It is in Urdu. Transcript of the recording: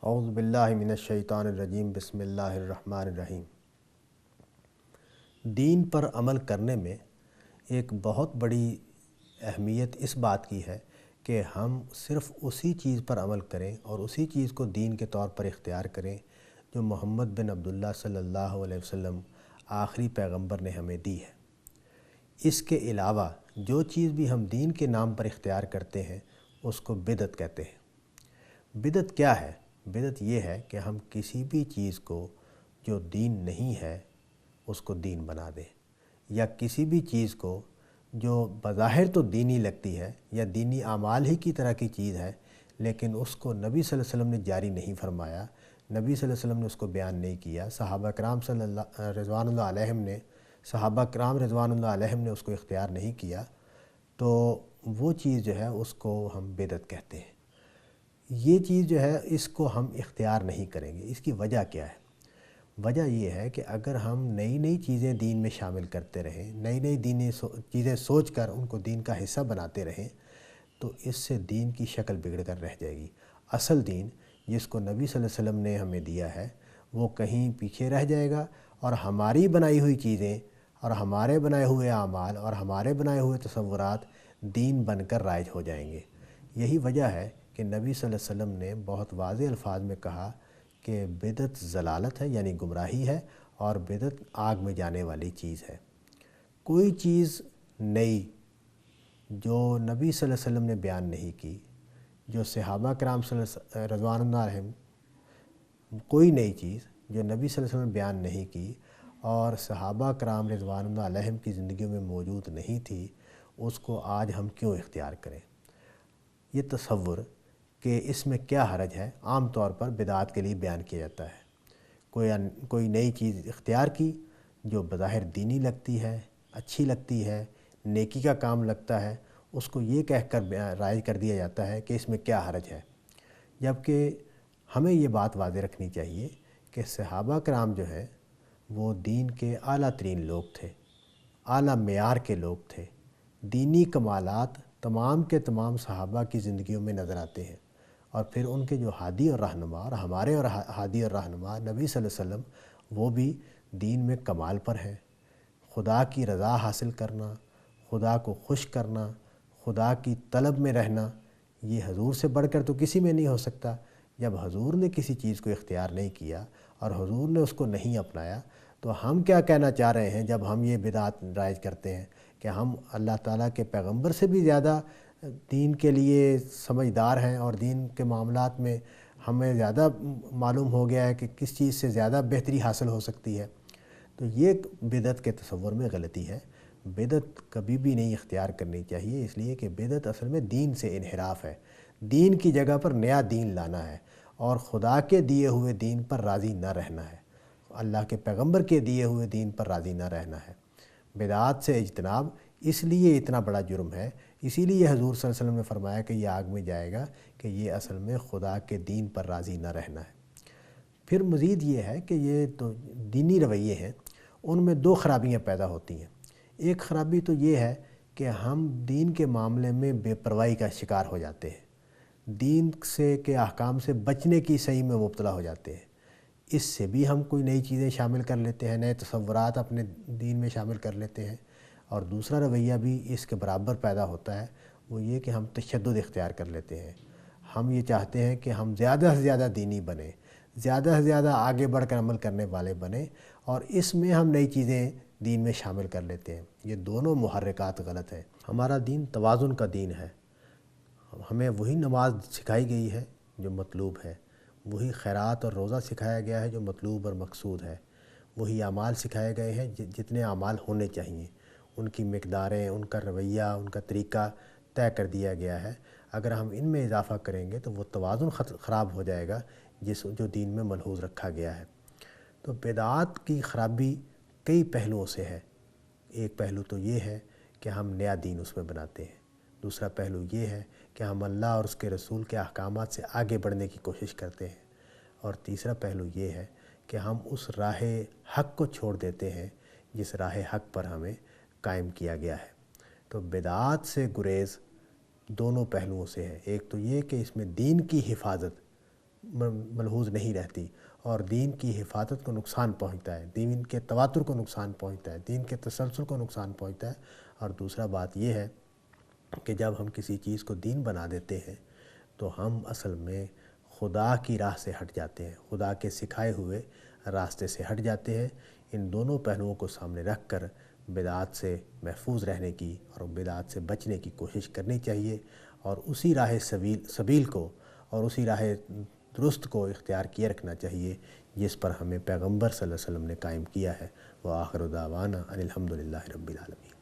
اعوذ باللہ من الشیطان الرجیم بسم اللہ الرحمن الرحیم۔ دین پر عمل کرنے میں ایک بہت بڑی اہمیت اس بات کی ہے کہ ہم صرف اسی چیز پر عمل کریں اور اسی چیز کو دین کے طور پر اختیار کریں جو محمد بن عبداللہ صلی اللہ علیہ وسلم آخری پیغمبر نے ہمیں دی ہے۔ اس کے علاوہ جو چیز بھی ہم دین کے نام پر اختیار کرتے ہیں اس کو بدعت کہتے ہیں۔ بدعت کیا ہے؟ بدعت یہ ہے کہ ہم کسی بھی چیز کو جو دین نہیں ہے اس کو دین بنا دیں، یا کسی بھی چیز کو جو بظاہر تو دینی لگتی ہے یا دینی اعمال ہی کی طرح کی چیز ہے لیکن اس کو نبی صلی اللہ علیہ وسلم نے جاری نہیں فرمایا، نبی صلی اللہ علیہ وسلم نے اس کو بیان نہیں کیا، صحابہ کرام رضوان اللہ علیہم نے اس کو اختیار نہیں کیا، تو وہ چیز جو ہے اس کو ہم بدعت کہتے ہیں۔ یہ چیز جو ہے اس کو ہم اختیار نہیں کریں گے۔ اس کی وجہ کیا ہے؟ وجہ یہ ہے کہ اگر ہم نئی نئی چیزیں دین میں شامل کرتے رہیں، نئی نئی دینی چیزیں سوچ کر ان کو دین کا حصہ بناتے رہیں تو اس سے دین کی شکل بگڑ کر رہ جائے گی۔ اصل دین جس کو نبی صلی اللہ علیہ وسلم نے ہمیں دیا ہے وہ کہیں پیچھے رہ جائے گا، اور ہماری بنائی ہوئی چیزیں اور ہمارے بنائے ہوئے اعمال اور ہمارے بنائے ہوئے تصورات دین بن کر رائج ہو جائیں گے۔ یہی وجہ ہے کہ نبی صلی اللہ علیہ وسلم نے بہت واضح الفاظ میں کہا کہ بدعت ضلالت ہے، یعنی گمراہی ہے، اور بدعت آگ میں جانے والی چیز ہے۔ کوئی چیز نئی جو نبی صلی اللہ علیہ وسلم نے بیان نہیں کی، جو صحابہ کرام رضوان اللہ علیہم، کوئی نئی چیز جو نبی صلی اللہ علیہ وسلم نے بیان نہیں کی اور صحابہ کرام رضوان اللہ علیہم کی زندگیوں میں موجود نہیں تھی، اس کو آج ہم کیوں اختیار کریں؟ یہ تصور کہ اس میں کیا حرج ہے عام طور پر بدعات کے لیے بیان کیا جاتا ہے۔ کوئی نئی چیز اختیار کی جو بظاہر دینی لگتی ہے، اچھی لگتی ہے، نیکی کا کام لگتا ہے، اس کو یہ کہہ کر رائج کر دیا جاتا ہے کہ اس میں کیا حرج ہے، جبکہ ہمیں یہ بات واضح رکھنی چاہیے کہ صحابہ کرام جو ہیں وہ دین کے اعلیٰ ترین لوگ تھے، اعلیٰ معیار کے لوگ تھے۔ دینی کمالات تمام کے تمام صحابہ کی زندگیوں میں نظر آتے ہیں، اور پھر ان کے جو ہادی اور رہنما اور ہمارے اور ہادی اور رہنما نبی صلی اللہ علیہ وسلم، وہ بھی دین میں کمال پر ہیں۔ خدا کی رضا حاصل کرنا، خدا کو خوش کرنا، خدا کی طلب میں رہنا، یہ حضور سے بڑھ کر تو کسی میں نہیں ہو سکتا۔ جب حضور نے کسی چیز کو اختیار نہیں کیا اور حضور نے اس کو نہیں اپنایا تو ہم کیا کہنا چاہ رہے ہیں جب ہم یہ بدعات رائج کرتے ہیں کہ ہم اللہ تعالیٰ کے پیغمبر سے بھی زیادہ دین کے لیے سمجھدار ہیں اور دین کے معاملات میں ہمیں زیادہ معلوم ہو گیا ہے کہ کس چیز سے زیادہ بہتری حاصل ہو سکتی ہے؟ تو یہ بدعت کے تصور میں غلطی ہے۔ بدعت کبھی بھی نہیں اختیار کرنی چاہیے، اس لیے کہ بدعت اصل میں دین سے انحراف ہے، دین کی جگہ پر نیا دین لانا ہے، اور خدا کے دیے ہوئے دین پر راضی نہ رہنا ہے، اللہ کے پیغمبر کے دیے ہوئے دین پر راضی نہ رہنا ہے۔ بدعات سے اجتناب اس لیے اتنا بڑا جرم ہے، اسی لیے حضور صلی اللہ علیہ وسلم نے فرمایا کہ یہ آگ میں جائے گا کہ یہ اصل میں خدا کے دین پر راضی نہ رہنا ہے۔ پھر مزید یہ ہے کہ یہ تو دینی رویے ہیں، ان میں دو خرابیاں پیدا ہوتی ہیں۔ ایک خرابی تو یہ ہے کہ ہم دین کے معاملے میں بے پرواہی کا شکار ہو جاتے ہیں، دین سے کے احکام سے بچنے کی صحیح میں مبتلا ہو جاتے ہیں۔ اس سے بھی ہم کوئی نئی چیزیں شامل کر لیتے ہیں، نئے تصورات اپنے دین میں شامل کر لیتے ہیں، اور دوسرا رویہ بھی اس کے برابر پیدا ہوتا ہے، وہ یہ کہ ہم تشدد اختیار کر لیتے ہیں۔ ہم یہ چاہتے ہیں کہ ہم زیادہ سے زیادہ دینی بنیں، زیادہ سے زیادہ آگے بڑھ کر عمل کرنے والے بنیں، اور اس میں ہم نئی چیزیں دین میں شامل کر لیتے ہیں۔ یہ دونوں محرکات غلط ہیں۔ ہمارا دین توازن کا دین ہے، ہمیں وہی نماز سکھائی گئی ہے جو مطلوب ہے، وہی خیرات اور روزہ سکھایا گیا ہے جو مطلوب اور مقصود ہے، وہی اعمال سکھائے گئے ہیں جتنے اعمال ہونے چاہیے، ان کی مقداریں، ان کا رویہ، ان کا طریقہ طے کر دیا گیا ہے۔ اگر ہم ان میں اضافہ کریں گے تو وہ توازن خراب ہو جائے گا جو دین میں ملحوظ رکھا گیا ہے۔ تو بدعات کی خرابی کئی پہلوؤں سے ہے۔ ایک پہلو تو یہ ہے کہ ہم نیا دین اس میں بناتے ہیں، دوسرا پہلو یہ ہے کہ ہم اللہ اور اس کے رسول کے احکامات سے آگے بڑھنے کی کوشش کرتے ہیں، اور تیسرا پہلو یہ ہے کہ ہم اس راہ حق کو چھوڑ دیتے ہیں جس راہ حق پر ہمیں قائم کیا گیا ہے۔ تو بدعات سے گریز دونوں پہلوؤں سے ہے۔ ایک تو یہ کہ اس میں دین کی حفاظت ملحوظ نہیں رہتی اور دین کی حفاظت کو نقصان پہنچتا ہے، دین کے تواتر کو نقصان پہنچتا ہے، دین کے تسلسل کو نقصان پہنچتا ہے۔ اور دوسرا بات یہ ہے کہ جب ہم کسی چیز کو دین بنا دیتے ہیں تو ہم اصل میں خدا کی راہ سے ہٹ جاتے ہیں، خدا کے سکھائے ہوئے راستے سے ہٹ جاتے ہیں۔ ان دونوں پہلوؤں کو سامنے رکھ کر بدعات سے محفوظ رہنے کی اور بدعات سے بچنے کی کوشش کرنی چاہیے، اور اسی راہ سبیل کو اور اسی راہ درست کو اختیار کیے رکھنا چاہیے جس پر ہمیں پیغمبر صلی اللہ علیہ وسلم نے قائم کیا ہے۔ وآخر دعوانا ان الحمد للہ رب العالمین۔